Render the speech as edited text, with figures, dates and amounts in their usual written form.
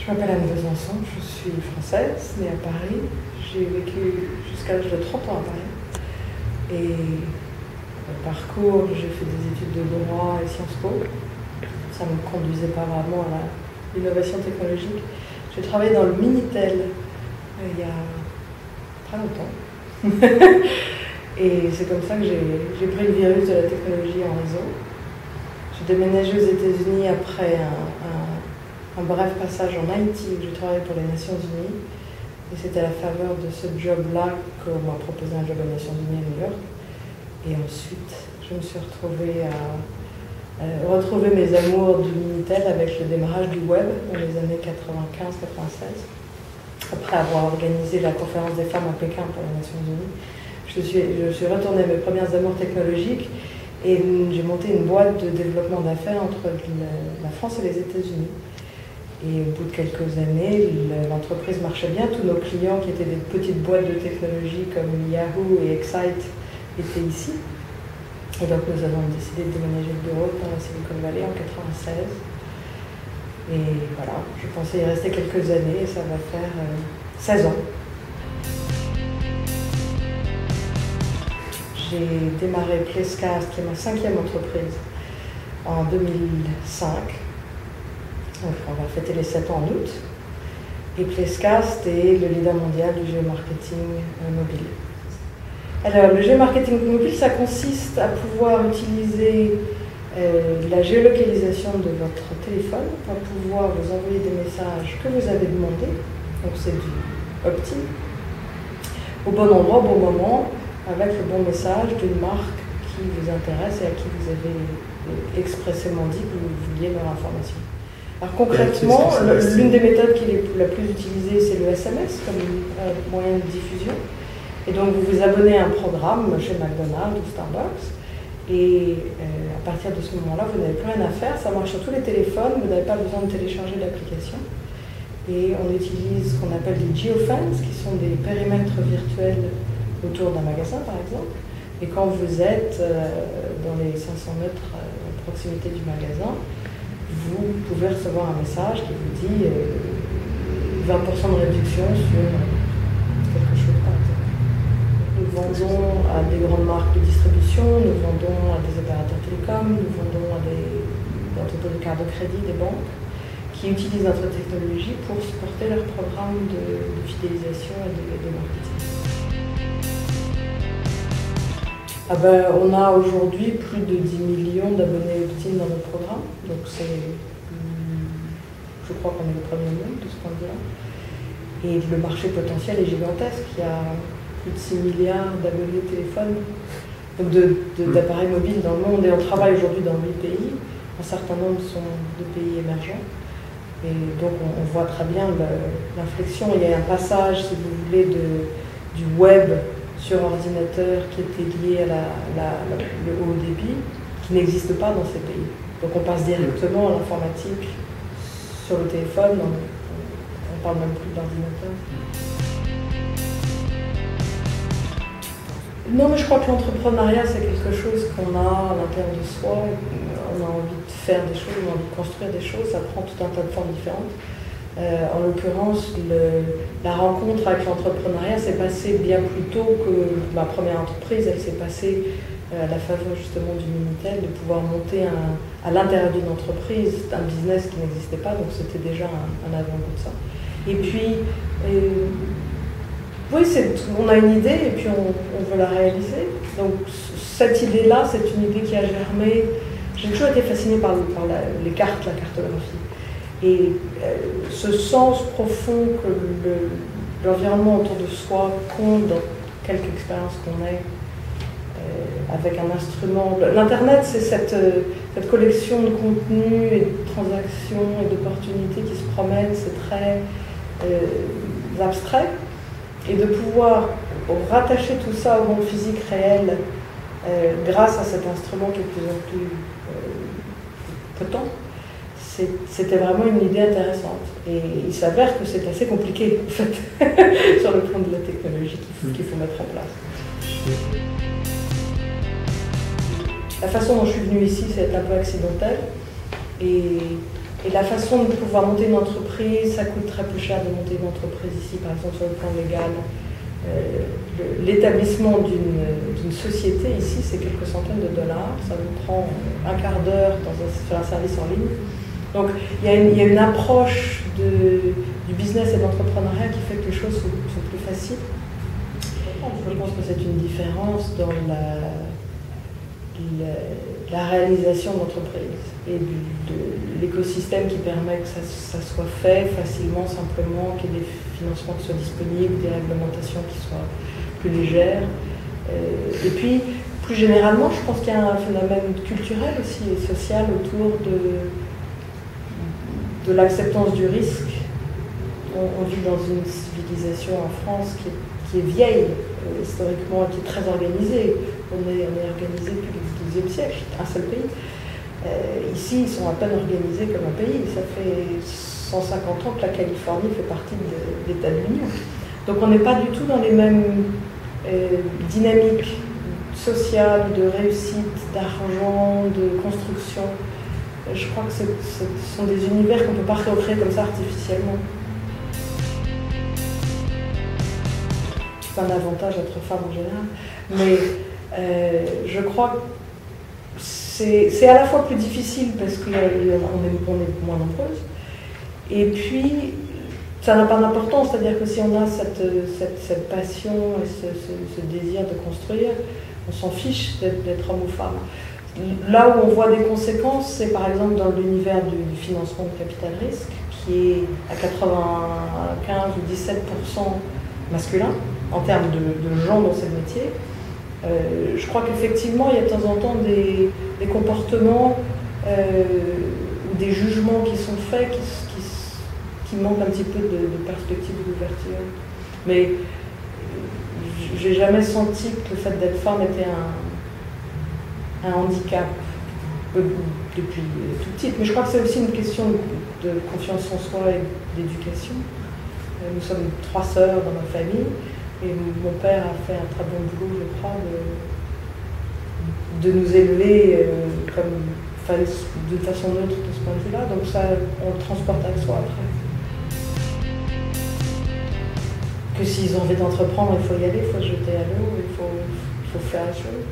Je m'appelle Anne Besançon, je suis française, née à Paris. J'ai vécu jusqu'à l'âge de 30 ans à Paris. Et au parcours, j'ai fait des études de droit et Sciences Po. Ça ne me conduisait pas vraiment à l'innovation technologique. J'ai travaillé dans le Minitel il y a très longtemps. Et c'est comme ça que j'ai pris le virus de la technologie en réseau. J'ai déménagé aux États-Unis après un bref passage en Haïti où j'ai travaillé pour les Nations Unies. Et c'était à la faveur de ce job-là qu'on m'a proposé un job aux Nations Unies à New York. Et ensuite, je me suis retrouvée à retrouver mes amours du Minitel avec le démarrage du web dans les années 95-96. Après avoir organisé la conférence des femmes à Pékin pour les Nations Unies, je suis retournée à mes premières amours technologiques et j'ai monté une boîte de développement d'affaires entre la France et les États-Unis. Et au bout de quelques années, l'entreprise marchait bien. Tous nos clients, qui étaient des petites boîtes de technologie comme Yahoo et Excite, étaient ici. Et donc nous avons décidé de déménager le bureau dans la Silicon Valley en 96. Et voilà, je pensais y rester quelques années et ça va faire 16 ans. J'ai démarré Placecast, qui est ma 5e entreprise, en 2005. Donc, on va fêter les 7 ans en août. Et Placecast est le leader mondial du géomarketing mobile. Alors, le géomarketing mobile, ça consiste à pouvoir utiliser la géolocalisation de votre téléphone pour pouvoir vous envoyer des messages que vous avez demandés. Donc, c'est du opt-in. Au bon endroit, au bon moment, avec le bon message d'une marque qui vous intéresse et à qui vous avez expressément dit que vous vouliez leur information. Alors concrètement, l'une des méthodes qui est la plus utilisée, c'est le SMS comme moyen de diffusion. Et donc vous vous abonnez à un programme chez McDonald's ou Starbucks, et à partir de ce moment-là, vous n'avez plus rien à faire, ça marche sur tous les téléphones, vous n'avez pas besoin de télécharger l'application. Et on utilise ce qu'on appelle des geofans, qui sont des périmètres virtuels autour d'un magasin par exemple. Et quand vous êtes dans les 500 mètres à proximité du magasin, vous pouvez recevoir un message qui vous dit 20% de réduction sur quelque chose par exemple. Nous vendons à des grandes marques de distribution, nous vendons à des opérateurs télécoms, nous vendons à des entreprises de cartes de crédit, des banques, qui utilisent notre technologie pour supporter leur programme de fidélisation et de marketing. Ah ben, on a aujourd'hui plus de 10 millions d'abonnés opt-in dans notre programme, donc je crois qu'on est le premier au monde de ce point de vue-là. Et le marché potentiel est gigantesque, il y a plus de 6 milliards d'abonnés téléphone, donc d'appareils mobiles dans le monde, et on travaille aujourd'hui dans 8 pays, un certain nombre sont de pays émergents, et donc on voit très bien l'inflexion. Il y a un passage, si vous voulez, du web sur ordinateur qui était lié à le haut débit, qui n'existe pas dans ces pays. Donc on passe directement à l'informatique sur le téléphone, on ne parle même plus d'ordinateur. Non, mais je crois que l'entrepreneuriat, c'est quelque chose qu'on a à l'intérieur de soi. On a envie de faire des choses, on a envie de construire des choses, ça prend tout un tas de formes différentes. En l'occurrence, la rencontre avec l'entrepreneuriat s'est passée bien plus tôt que ma première entreprise. Elle s'est passée à la faveur justement du Minitel, de pouvoir monter à l'intérieur d'une entreprise un business qui n'existait pas, donc c'était déjà un avant-goût de ça. Et puis, oui, on a une idée et puis on veut la réaliser. Donc cette idée-là, c'est une idée qui a germé. J'ai toujours été fascinée par les cartes, la cartographie. Et ce sens profond que l'environnement autour de soi compte dans quelque expérience qu'on ait avec un instrument. L'Internet, c'est cette collection de contenus et de transactions et d'opportunités qui se promènent, c'est très abstrait. Et de pouvoir rattacher tout ça au monde physique réel grâce à cet instrument qui est de plus en plus potent, c'était vraiment une idée intéressante. Et il s'avère que c'est assez compliqué, en fait, sur le plan de la technologie qu'il faut mettre en place. La façon dont je suis venue ici, c'est un peu accidentel. Et Et la façon de pouvoir monter une entreprise, ça coûte très peu cher de monter une entreprise ici, par exemple sur le plan légal. L'établissement d'une société ici, c'est quelques centaines de dollars. Ça vous prend un quart d'heure sur un service en ligne. Donc il y a une approche du business et de l'entrepreneuriat qui fait que les choses sont plus faciles. Je pense que c'est une différence dans la réalisation de l'entreprise et de l'écosystème qui permet que ça soit fait facilement, simplement, qu'il y ait des financements qui soient disponibles, des réglementations qui soient plus légères. Et puis, plus généralement, je pense qu'il y a un phénomène culturel aussi et social autour de l'acceptance du risque. On vit dans une civilisation en France qui est vieille, historiquement, qui est très organisée. On est organisé depuis le XIIe siècle, un seul pays. Ici, ils sont à peine organisés comme un pays. Ça fait 150 ans que la Californie fait partie de l'État de l'Union. Donc on n'est pas du tout dans les mêmes dynamiques sociales, de réussite, d'argent, de construction. Je crois que ce sont des univers qu'on ne peut pas recréer comme ça artificiellement. C'est un avantage d'être femme en général, mais je crois que c'est à la fois plus difficile parce qu'on est moins nombreuses, et puis ça n'a pas d'importance, c'est-à-dire que si on a cette passion et ce désir de construire, on s'en fiche d'être homme ou femme. Là où on voit des conséquences, c'est par exemple dans l'univers du financement de capital risque, qui est à 95 ou 17% masculin, en termes de gens dans ce métier. Je crois qu'effectivement, il y a de temps en temps des comportements ou des jugements qui sont faits qui manquent un petit peu de perspective d'ouverture. Mais j'ai jamais senti que le fait d'être femme était un handicap depuis tout petit. Mais je crois que c'est aussi une question de confiance en soi et d'éducation. Nous sommes 3 sœurs dans ma famille. Et mon père a fait un très bon boulot, je crois, de nous élever d'une façon neutre de ce point de vue-là. Donc ça, on le transporte avec soi après. Que s'ils ont envie d'entreprendre, il faut y aller, il faut se jeter à l'eau, il faut faire les choses.